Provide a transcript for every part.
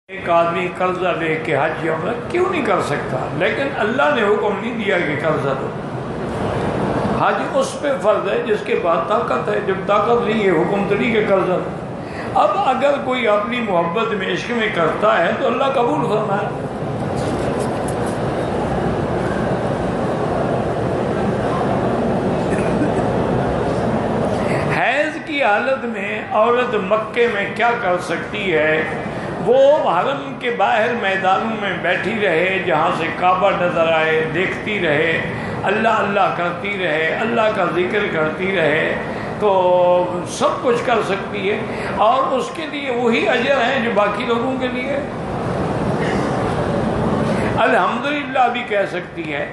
ایک آدمی قرضہ لے کے حج یا عمرہ کیوں نہیں کر سکتا؟ لیکن اللہ نے حکم نہیں دیا کہ قرضہ دو۔ حج اس پہ فرض ہے جس کے بعد طاقت ہے، جب طاقت نہیں ہے حکم تو نہیں کہ قرضہ دو۔ اب اگر کوئی اپنی محبت میں عشق میں کرتا ہے تو اللہ قبول فرمائے۔ حیض کی حالت میں عورت مکے میں کیا کر سکتی ہے؟ وہ حرم کے باہر میدانوں میں بیٹھی رہے، جہاں سے کعبہ نظر آئے دیکھتی رہے، اللہ اللہ کرتی رہے، اللہ کا ذکر کرتی رہے، تو سب کچھ کر سکتی ہے، اور اس کے لیے وہی اجر ہے جو باقی لوگوں کے لیے۔ الحمدللہ بھی کہہ سکتی ہے،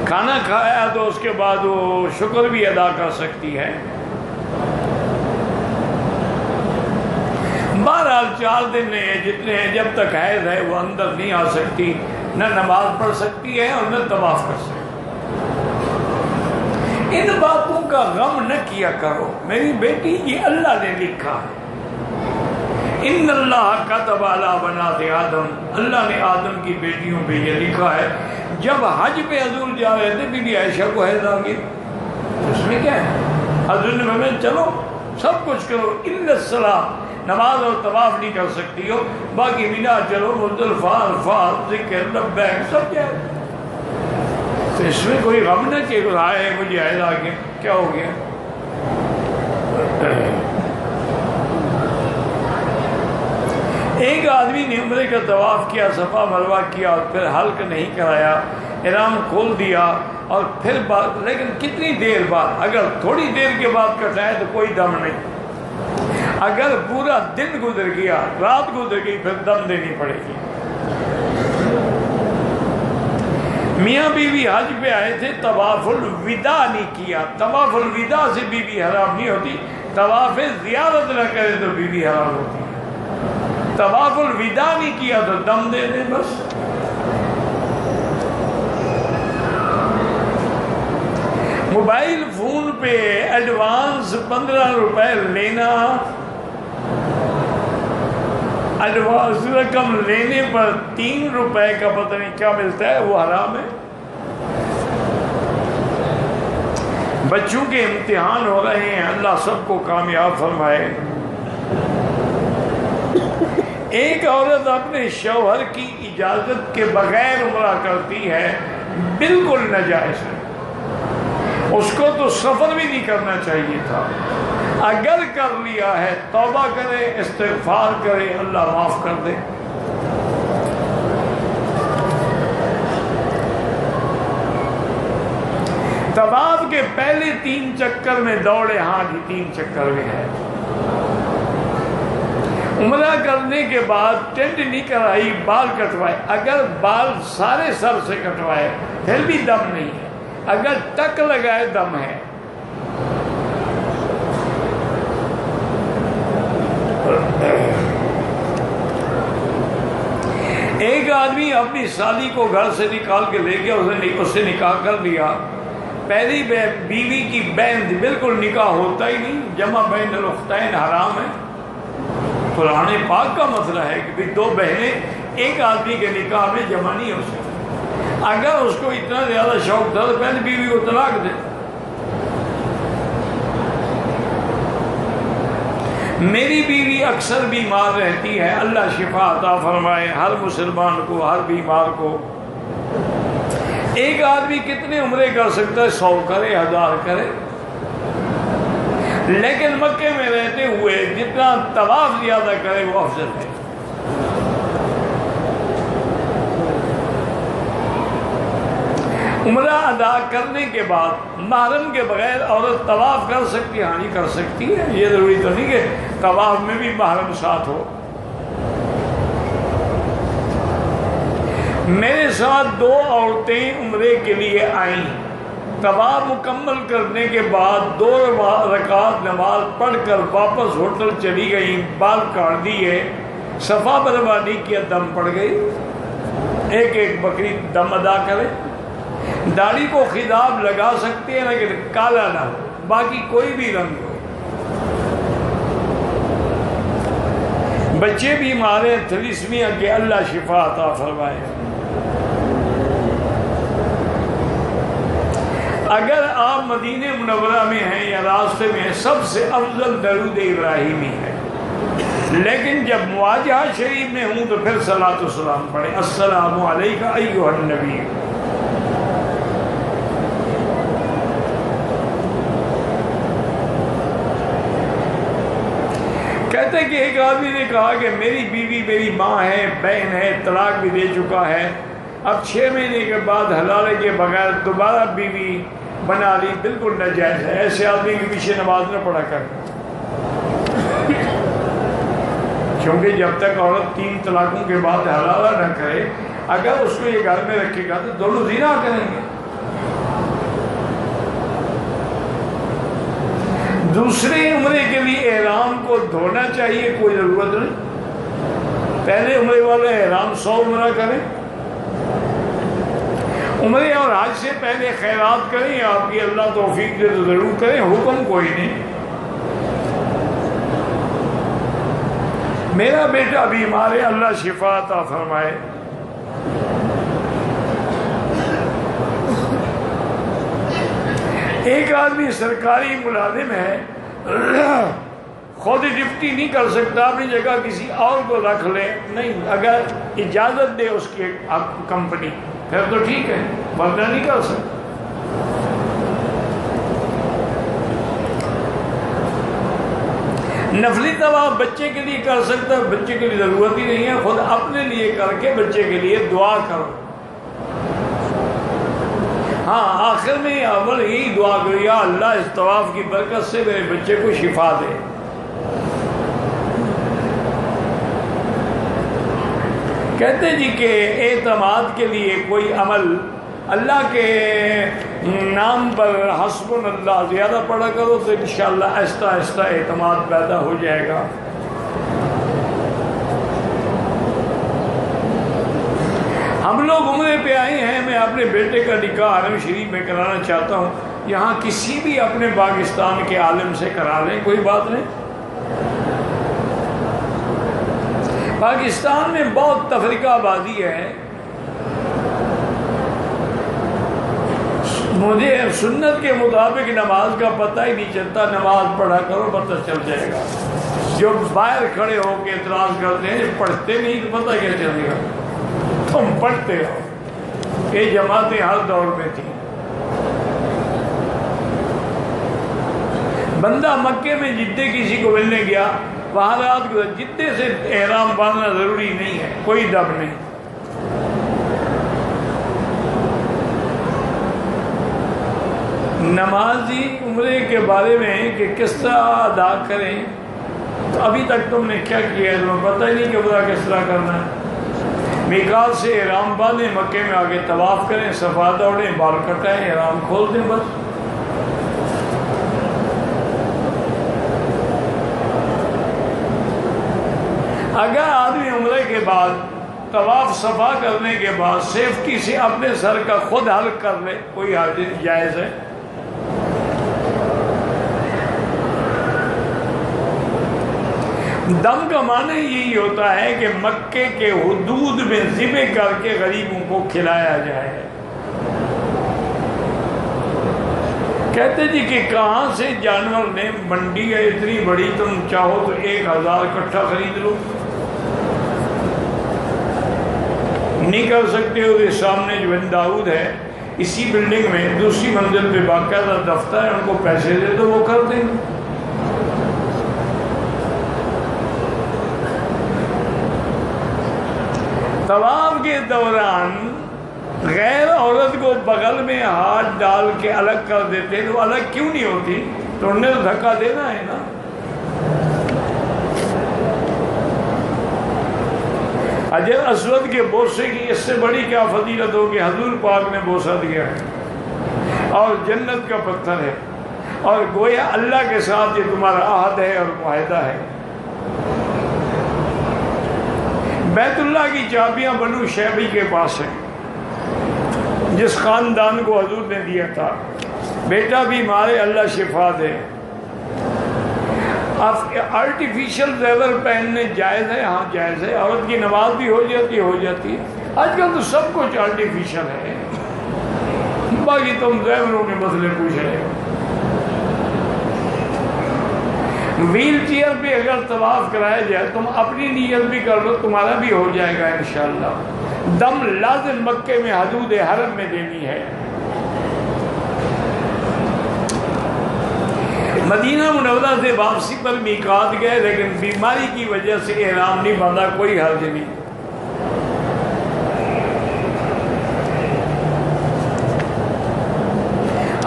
کھانا کھایا تو اس کے بعد وہ شکر بھی ادا کر سکتی ہے۔ بہرحال 4 دن ہیں جتنے ہیں، جب تک حیض ہے وہ اندر نہیں آ سکتی، نہ نماز پڑھ سکتی ہے اور نہ طواف کر سکتی۔ ان باتوں کا غم نہ کیا کرو میری بیٹی، یہ اللہ نے لکھا ہے۔ ان اللہ کتب علی بنات آدم، اللہ نے آدم کی بیٹیوں پہ یہ لکھا ہے۔ جب حج پہ حضور جا رہے تھے بی بی عائشہ کو حیض آ گئی، اس میں کیا ہے؟ حضور نے فرمایا چلو سب کچھ کرو الا الصلاۃ، نماز اور طواف نہیں کر سکتی ہو، باقی مینا چلو، مزدلفہ، عرفات، ذکر، لبیک سب کیا ہے۔ تو اس میں کوئی غم نہ کہ آئے مجھے حیض آ گیا، کیا ہو گیا؟ ایک آدمی نے عمرے کا طواف کیا، صفا مروہ کیا اور پھر حلق نہیں کرایا، احرام کھول دیا اور پھر لیکن کتنی دیر بعد؟ اگر تھوڑی دیر کے بعد کٹائے تو کوئی دم نہیں، اگر پورا دن گزر گیا، رات گزر گئی، پھر دم دینی پڑے گی۔ میاں بیوی حج پہ آئے تھے، طواف الوداع نہیں کیا، طواف الوداع سے بیوی حرام نہیں ہوتی، طواف زیارت نہ کرے تو بیوی حرام ہوتی ہے۔ طواف الوداع نہیں کیا تو دم دے دے بس۔ موبائل فون پہ ایڈوانس 15 روپے لینا، ایڈوانس رقم لینے پر 3 روپے کا پتہ نہیں کیا ملتا ہے، وہ حرام ہے۔ بچوں کے امتحان ہو رہے ہیں، اللہ سب کو کامیاب فرمائے۔ ایک عورت اپنے شوہر کی اجازت کے بغیر عمرہ کرتی ہے، بالکل ناجائز ہے، اس کو تو سفر بھی نہیں کرنا چاہیے تھا۔ اگر کر لیا ہے توبہ کرے، استغفار کرے، اللہ معاف کر دے۔ طواف کے پہلے 3 چکر میں دوڑے، ہاں جی 3 چکر میں ہے۔ عمرہ کرنے کے بعد ٹینٹ نہیں کرائی، بال کٹوائے، اگر بال سارے سر سے کٹوائے پھر بھی دم نہیں ہے، اگر ٹک لگائے دم ہے۔ ایک آدمی اپنی شادی کو گھر سے نکال کے لے گیا، اس سے نکاح کر لیا، پہلی بیوی کی بہن تھی، بالکل نکاح ہوتا ہی نہیں، جمع بین الاختین حرام ہے۔ قرآن پاک کا مسئلہ ہے کہ 2 بہنیں ایک آدمی کے نکاح میں جمع نہیں ہو سکتی۔ اگر اس کو اتنا زیادہ شوق تھا تو پہلی بیوی کو طلاق دے۔ میری بیوی اکثر بیمار رہتی ہے، اللہ شفا عطا فرمائے ہر مسلمان کو، ہر بیمار کو۔ ایک آدمی کتنے عمرے کر سکتا ہے؟ 100 کرے، 1000 کرے، لیکن مکے میں رہتے ہوئے جتنا طواف زیادہ کرے وہ افضل ہے۔ عمرہ ادا کرنے کے بعد محرم کے بغیر عورت طواف کر سکتی ہے؟ ہاں جی کر سکتی ہے، یہ ضروری تو نہیں کہ طواف میں بھی محرم ساتھ ہو۔ میرے ساتھ 2 عورتیں عمرے کے لیے آئیں، طواف مکمل کرنے کے بعد 2 رکعت نماز پڑھ کر واپس ہوٹل چلی گئیں، بال کاٹ دیے، صفا مروا نہیں کیا، دم پڑ گئی۔ ایک بکری دم ادا کرے، داڑھی کو خضاب لگا سکتے ہیں لیکن کالا نہ ہو، باقی کوئی بھی رنگ ہو۔ بچے بھی مارے تھلیسمیا کے اللہ شفا عطا فرمائے۔ اگر آپ مدینہ منورہ میں ہیں یا راستے میں ہیں، سب سے افضل درود ابراہیمی ہے، لیکن جب مواجہہ شریف میں ہوں تو پھر صلاۃ و سلام پڑھیں، السلام علیکہ ایھا النبی۔ کہتے ہیں کہ ایک آدمی نے کہا کہ میری بیوی میری ماں ہے، بہن ہے، طلاق بھی دے چکا ہے، اب 6 مہینے کے بعد حلالے کے بغیر دوبارہ بیوی بنا لی، بالکل ناجائز ہے، ایسے آدمی کے پیچھے نماز نہ پڑھا کر، کیونکہ جب تک عورت 3 طلاقوں کے بعد حلالہ نہ کرے، اگر اس کو یہ گھر میں رکھے گا تو دونوں زنا کریں گے۔ دوسرے عمرے کے لیے احرام کو دھونا چاہیے، کوئی ضرورت نہیں، پہلے عمرے والے احرام 100 عمرہ کریں، عمرے اور حج سے پہلے خیرات کریں، آپ کی اللہ توفیق دے تو ضرور کریں، حکم کوئی نہیں۔ میرا بیٹا بیمار ہے، اللہ شفا عطا فرمائے۔ ایک آدمی سرکاری ملازم ہے، خود ڈپٹی نہیں کر سکتا، اپنی جگہ کسی اور کو رکھ لے، نہیں، اگر اجازت دے اس کی کمپنی پھر تو ٹھیک ہے، ورنہ نہیں کر سکتا۔ نفلی طواف بچے کے لیے کر سکتا ہے، بچے کے لیے ضرورت ہی نہیں ہے، خود اپنے لیے کر کے بچے کے لیے دعا کرو۔ ہاں، آخر میں اول یہی دعا کرو، یا اللہ اس طواف کی برکت سے میرے بچے کو شفا دے۔ کہتے جی کہ اعتماد کے لیے کوئی عمل اللہ کے نام پر حسبنا اللہ زیادہ پڑھا کرو تو انشاءاللہ آہستہ آہستہ اعتماد پیدا ہو جائے گا۔ ہم لوگ عمرے پہ آئے ہیں، میں اپنے بیٹے کا نکاح حرم شریف میں کرانا چاہتا ہوں، یہاں کسی بھی اپنے پاکستان کے عالم سے کرا لیں، کوئی بات نہیں۔ پاکستان میں بہت تفرقہ بازی ہے، مجھے سنت کے مطابق نماز کا پتہ ہی نہیں چلتا، نماز پڑھا کرو پتہ چل جائے گا۔ جو باہر کھڑے ہو کے اعتراض کرتے ہیں پڑھتے نہیں تو پتہ کیا چلے گا، تم پڑھتے ہو۔ یہ جماعتیں ہر دور میں تھیں۔ بندہ مکے میں جدے کسی کو ملنے گیا، وہاں رات کو جدے سے احرام باندھنا ضروری نہیں ہے، کوئی دب نہیں۔ نمازی عمرے کے بارے میں کہ کس طرح ادا کریں، تو ابھی تک تم نے کیا کیا ہے، تمہیں پتہ ہی نہیں کہ عمرہ کس طرح کرنا ہے۔ میقات سے احرام باندھیں، مکے میں آگے طواف کریں، صفا دوڑیں، بال کٹائیں، احرام کھول دیں، بس۔ اگر آدمی عمرے کے بعد طواف صفا کرنے کے بعد سیفٹی سے اپنے سر کا خود حلق کر لے، کوئی حرج نہیں، جائز ہے۔ دم کا معنی یہی ہوتا ہے کہ مکے کے حدود میں ذبح کر کے غریبوں کو کھلایا جائے۔ کہتے جی کہ کہاں سے جانور نے، منڈی ہے اتنی بڑی، تم چاہو تو 1000 کٹھا خرید لو، نہیں کر سکتے ہو۔ یہ سامنے جو بن داؤد ہے، اسی بلڈنگ میں دوسری منزل پہ باقاعدہ دفتر ہے، ان کو پیسے دے دو، وہ کر دیں گے۔ طواف کے دوران غیر عورت کو بغل میں ہاتھ ڈال کے الگ کر دیتے، تو الگ کیوں نہیں ہوتی؟ تو انہیں تو دھکا دینا ہے نا۔ حجر اسود کے بوسے کی اس سے بڑی کیا فضیلت ہو کہ حضور پاک نے بوسہ دیا ہے اور جنت کا پتھر ہے، اور گویا اللہ کے ساتھ یہ تمہارا عہد ہے اور معاہدہ ہے۔ بیت اللہ کی چابیاں بنو شیبی کے پاس ہیں، جس خاندان کو حضور نے دیا تھا۔ بیٹا بھی مارے، اللہ شفا دے۔ آرٹیفیشل زیور پہننے جائز ہے؟ ہاں جائز ہے. عورت کی نماز بھی ہو جاتی ہے. آج کل تو سب کچھ آرٹیفیشل ہے. باقی تم زیوروں کے مسئلے پوچھ رہے ہو. ویل چیئر پہ اگر طواف کرایا جائے تم اپنی نیت بھی کر لو, تمہارا بھی ہو جائے گا انشاءاللہ. دم لازم مکے میں حدود حرم میں دینی ہے. مدینہ منورہ سے واپسی پر میقات گئے, لیکن بیماری کی وجہ سے احرام نہیں باندھا, کوئی حرج نہیں.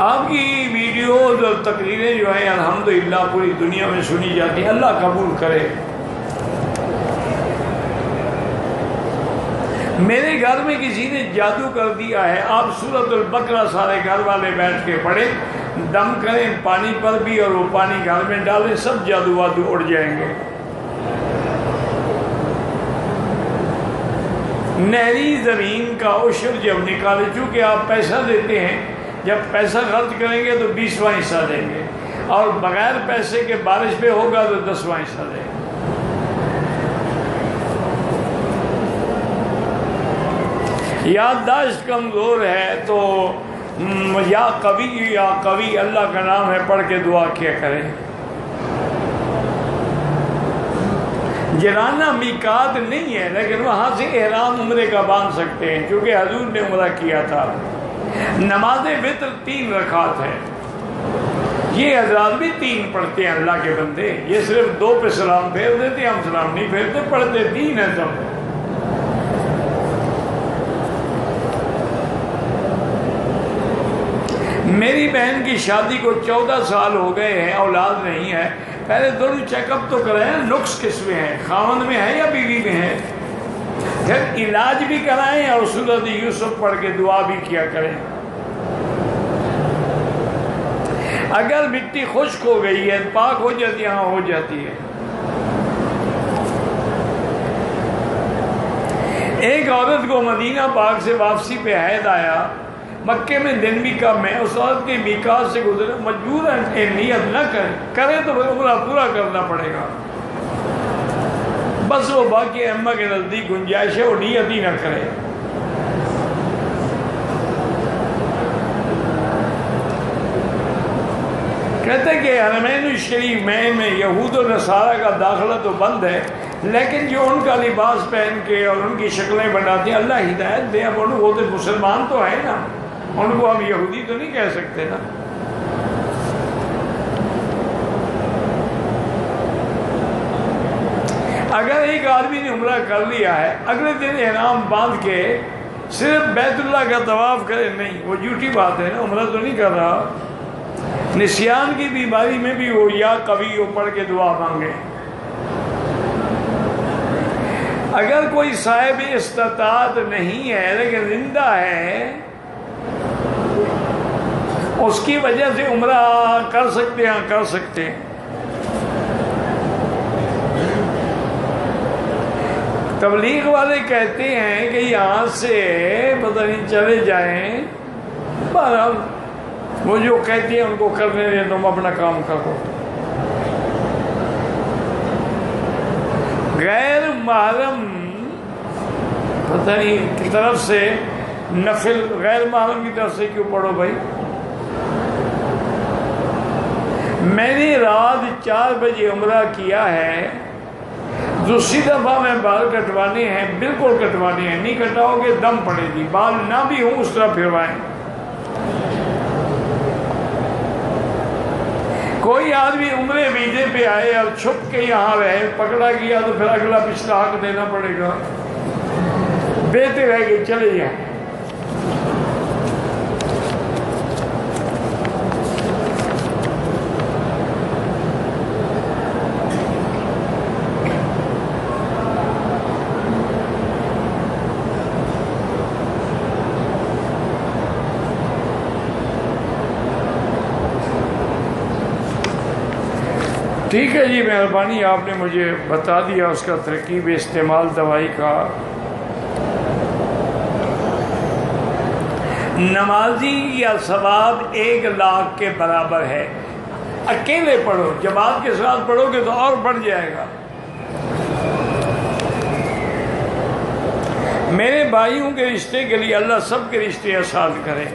آپ کی ویڈیوز اور تقریریں جو ہیں الحمدللہ پوری دنیا میں سنی جاتی ہیں, اللہ قبول کرے. میرے گھر میں کسی نے جادو کر دیا ہے, آپ سورۃ البقرہ سارے گھر والے بیٹھ کے پڑھیں, دم کریں پانی پر بھی اور وہ پانی گھر میں ڈالیں, سب جادو وادو اڑ جائیں گے. نہری زمین کا عشر جب نکالے, چونکہ آپ پیسہ دیتے ہیں, جب پیسہ خرچ کریں گے تو 20واں حصہ دیں گے, اور بغیر پیسے کے بارش پہ ہوگا تو 10واں حصہ دیں گے. یادداشت کمزور ہے تو یا قوی اللہ کا نام ہے پڑھ کے دعا کیا کریں. جرانہ میقات نہیں ہے, لیکن وہاں سے احرام عمرے کا باندھ سکتے ہیں, کیونکہ حضور نے عمرہ کیا تھا. نماز وتر 3 رکعت ہے. یہ حضرات بھی 3 پڑھتے ہیں اللہ کے بندے, یہ صرف 2 پہ سلام پھیر دیتے, ہم سلام نہیں پھیرتے, پڑھتے 3 ہیں سب. میری بہن کی شادی کو 14 سال ہو گئے ہیں, اولاد نہیں ہے. پہلے دونوں چیک اپ تو کرائیں, نقص کس میں ہے, خاوند میں ہے یا بیوی میں ہے. پھر علاج بھی کرائیں اور سورۃ یوسف پڑھ کے دعا بھی کیا کریں. اگر مٹی خشک ہو گئی ہے, پاک ہو جاتی ہے, ہاں ہو جاتی ہے. ایک عورت کو مدینہ پاک سے واپسی پہ حید آیا, مکے میں دن بھی کم ہے, اس عورت کے میقات سے گزرے, مجبور ہے نیت نہ کرے تو عمرہ پورا کرنا پڑے گا. بس وہ باقی امہ کے نزدیک گنجائش ہے, وہ نیت ہی نہ کرے. کہتے کہ حرمین الشریف میں یہود و نصارہ کا داخلہ تو بند ہے, لیکن جو ان کا لباس پہن کے اور ان کی شکلیں بناتی ہیں, اللہ ہدایت دے. اب وہ تو مسلمان تو ہے نا, ان کو ہم یہودی تو نہیں کہہ سکتے نا. اگر ایک آدمی نے عمرہ کر لیا ہے, اگلے دن احرام باندھ کے صرف بیت اللہ کا طواف کرے, نہیں, وہ جھوٹی بات ہے نا, عمرہ تو نہیں کر رہا. نسیان کی بیماری میں بھی وہ یا قوی وہ پڑھ کے دعا مانگے. اگر کوئی صاحب استطاعت نہیں ہے لیکن زندہ ہے, اس کی وجہ سے عمرہ کر سکتے ہیں, کر سکتے ہیں. تبلیغ والے کہتے ہیں کہ یہاں سے پتہ نہیں چلے جائیں, بہرحال وہ جو کہتی ہیں ان کو کرنے دیں, تم اپنا کام کرو. غیر محرم پتہ نہیں کی طرف سے نفل, غیر محرم کی طرف سے کیوں پڑھو بھائی. میں نے رات 4 بجے عمرہ کیا ہے, دوسری دفعہ میں بال کٹوانے ہیں, بالکل کٹوانے ہیں, نہیں کٹاؤ گے دم پڑے گی. بال نہ بھی ہوں اس طرح پھروائیں. کوئی آدمی عمرے ویزے پہ آئے اور چھپ کے یہاں رہے, پکڑا گیا تو پھر اگلا پچھلا حق دینا پڑے گا. بہتے رہ گئے, چلے جائیں. ٹھیک ہے جی, مہربانی, آپ نے مجھے بتا دیا اس کا ترکیب استعمال دوائی کا. نمازی یا ثواب 1 لاکھ کے برابر ہے. اکیلے پڑھو، جماعت کے ساتھ پڑھو گے تو اور بڑھ جائے گا۔ میرے بھائیوں کے رشتے کے لیے اللہ سب کے رشتے آسان کرے۔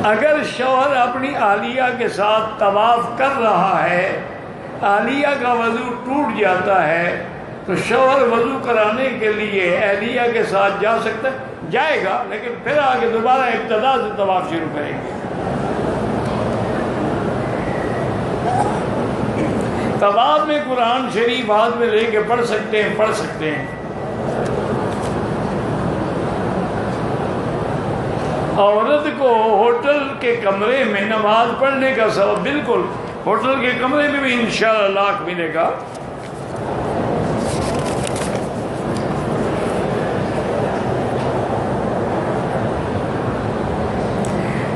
اگر شوہر اپنی اہلیہ کے ساتھ طواف کر رہا ہے، اہلیہ کا وضو ٹوٹ جاتا ہے، تو شوہر وضو کرانے کے لیے اہلیہ کے ساتھ جا سکتا ہے؟ جائے گا، لیکن پھر آگے دوبارہ ابتدا سے طواف شروع کریں گے۔ طواف میں قرآن شریف ہاتھ میں لے کے پڑھ سکتے ہیں۔ عورت کو ہوٹل کے کمرے میں نماز پڑھنے کا ثواب، بالکل ہوٹل کے کمرے میں بھی انشاءاللہ لاکھ ملے گا۔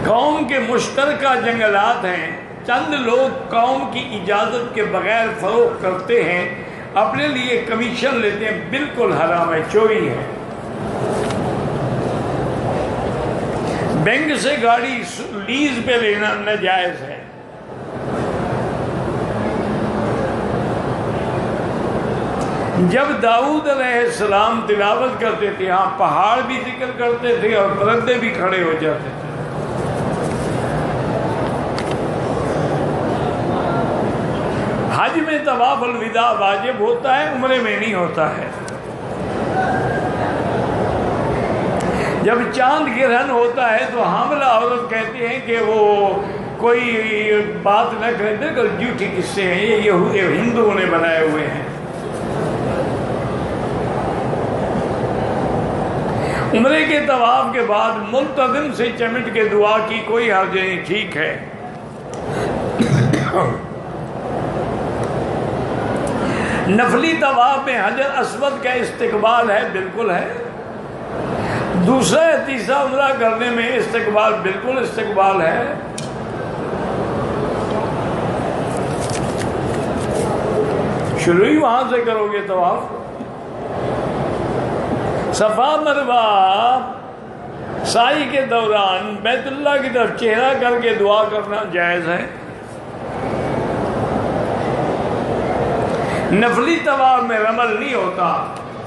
قوم کے مشترکہ جنگلات ہیں، چند لوگ قوم کی اجازت کے بغیر فروخت کرتے ہیں، اپنے لیے کمیشن لیتے ہیں، بالکل حرام ہے، چوری ہے۔ بینک سے گاڑی لیز پہ لینا ناجائز ہے۔ جب داؤد علیہ السلام تلاوت کرتے تھے، ہاں پہاڑ بھی ذکر کرتے تھے اور پرندے بھی کھڑے ہو جاتے تھے۔ حج میں طواف الوداع واجب ہوتا ہے، عمرے میں نہیں ہوتا ہے۔ جب چاند گرہن ہوتا ہے تو حاملہ عورت کہتی ہیں کہ وہ کوئی بات نہ کریں، بالکل جھوٹی قصے ہیں، یہ ہندوؤں نے بنائے ہوئے ہیں۔ عمرے کے طواف کے بعد ملتزم سے چمٹ کے دعا کی کوئی حرج نہیں، ٹھیک ہے۔ نفلی طواف میں حجر اسود کا استقبال ہے، بالکل ہے۔ دوسرا تیسرا عمرہ کرنے میں استقبال، بالکل استقبال ہے۔ شروع ہی وہاں سے کرو گے طواف۔ صفا مروہ سعی کے دوران بیت اللہ کی طرف چہرہ کر کے دعا کرنا جائز ہے۔ نفلی طواف میں رمل نہیں ہوتا،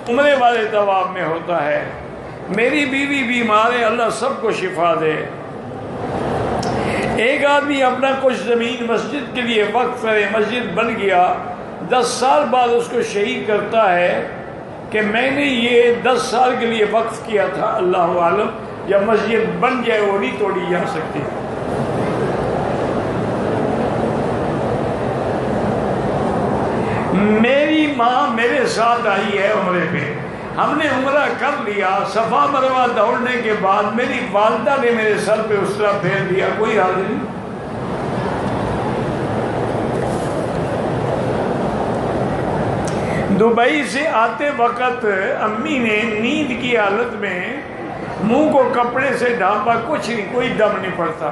عمرے والے طواف میں ہوتا ہے۔ میری بیوی بیمار ہے، اللہ سب کو شفا دے۔ ایک آدمی اپنا کچھ زمین مسجد کے لیے وقف کرے، مسجد بن گیا، 10 سال بعد اس کو شہید کرتا ہے کہ میں نے یہ 10 سال کے لیے وقف کیا تھا، اللہ عالم، جب مسجد بن جائے وہ نہیں توڑی جا سکتی۔ میری ماں میرے ساتھ آئی ہے عمرے پہ، ہم نے عمرہ کر لیا، صفا مروہ دوڑنے کے بعد میری والدہ نے میرے سر پہ اس طرح پھیر دیا، کوئی حال نہیں۔ دبئی سے آتے وقت امی نے نیند کی حالت میں منہ کو کپڑے سے ڈھانپا، کچھ نہیں، کوئی دم نہیں پڑتا۔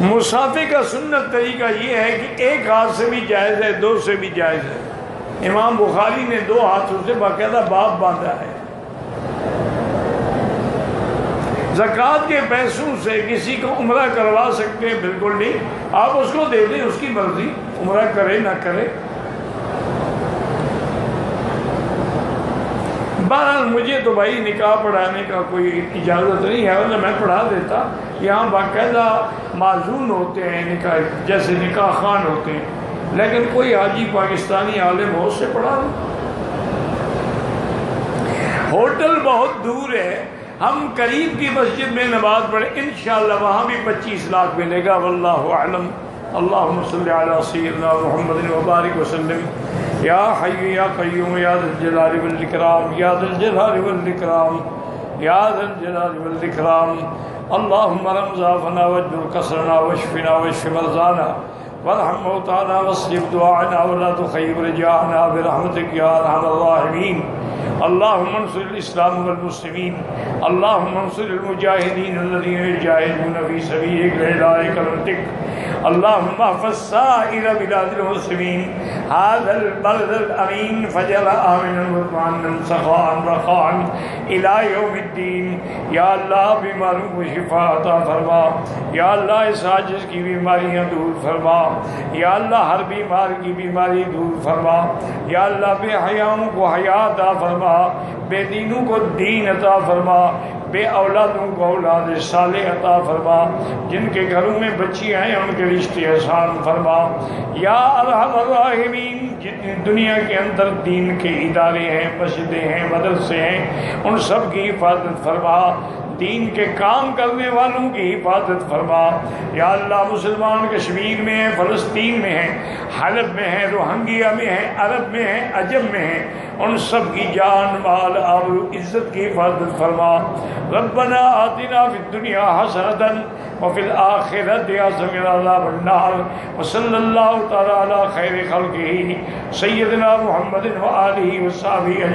مسافر کا سنت طریقہ یہ ہے کہ ایک ہاتھ سے بھی جائز ہے، 2 سے بھی جائز ہے۔ امام بخاری نے 2 ہاتھوں سے باقاعدہ باب باندھا ہے۔ زکوٰۃ کے پیسوں سے کسی کو عمرہ کروا سکتے ہیں؟ بالکل نہیں، آپ اس کو دے دیں، اس کی مرضی، عمرہ کرے نہ کرے۔ بہرحال مجھے تو بھائی نکاح پڑھانے کا کوئی اجازت نہیں ہے، ورنہ میں پڑھا دیتا۔ یہاں باقاعدہ معزون ہوتے ہیں نکاح، جیسے نکاح خوان ہوتے ہیں، لیکن کوئی حاجی پاکستانی عالم ہو، اس سے پڑھا دو۔ ہوٹل بہت دور ہے، ہم قریب کی مسجد میں نماز پڑھیں، انشاءاللہ وہاں بھی 25 لاکھ ملے گا، واللہ اعلم۔ اللہم صلی علی سیدنا محمد وبارک وسلم۔ یا حی یا قیوم یا ذا الجلال والاکرام، یا ذا الجلال والاکرام، یا ذا الجلال والاکرام۔ اللہم ارحم ضعفنا واجبر کسرنا واشفنا واشف مرضانا وارحم موتانا واصلح دعاءنا ولا تخيب رجاءنا برحمتك يا ارحم الراحمين۔ اللهم انصر الاسلام والمسلمين، اللهم انصر المجاهدين الذين يجاهدون في سبيلك لإعلاء كلمتك، اللهم احفظ سائر بلاد المسلمين هذا البلد الامين فجعل امنا مطمئنا سخاء رخاء الى يوم الدين۔ یا اللہ بیماروں کو شفا عطا فرما، یا اللہ اس عاجز کی بیماریاں دور فرما، یا اللہ ہر بیمار کی بیماری دور فرما، یا اللہ بے حیاؤں کو حیا عطا فرما، بے دینوں کو دین عطا فرما، بے اولادوں کو اولاد صالح عطا فرما، جن کے گھروں میں بچیاں ہیں ان کے رشتے آسان فرما، یا ارحم الراحمین جتنی دنیا کے اندر دین کے ادارے ہیں، مسجدیں ہیں، مدرسے ہیں، ان سب کی حفاظت فرما، دین کے کام کرنے والوں کی حفاظت فرما۔ یا اللہ مسلمان کشمیر میں ہیں، فلسطین میں ہیں، حلب میں ہیں، روہنگیا میں ہیں، عرب میں ہیں، عجم میں ہیں، ان سب کی جان مال آبرو عزت کی حفاظت فرما۔ ربنا آتنا فی الدنیا حسنۃ وفی الآخرۃ حسنۃ وقنا عذاب النار، وصلی اللہ تعالی علی خیر خلقہ سیدنا محمد وآلہ وصحبہ اجمعین۔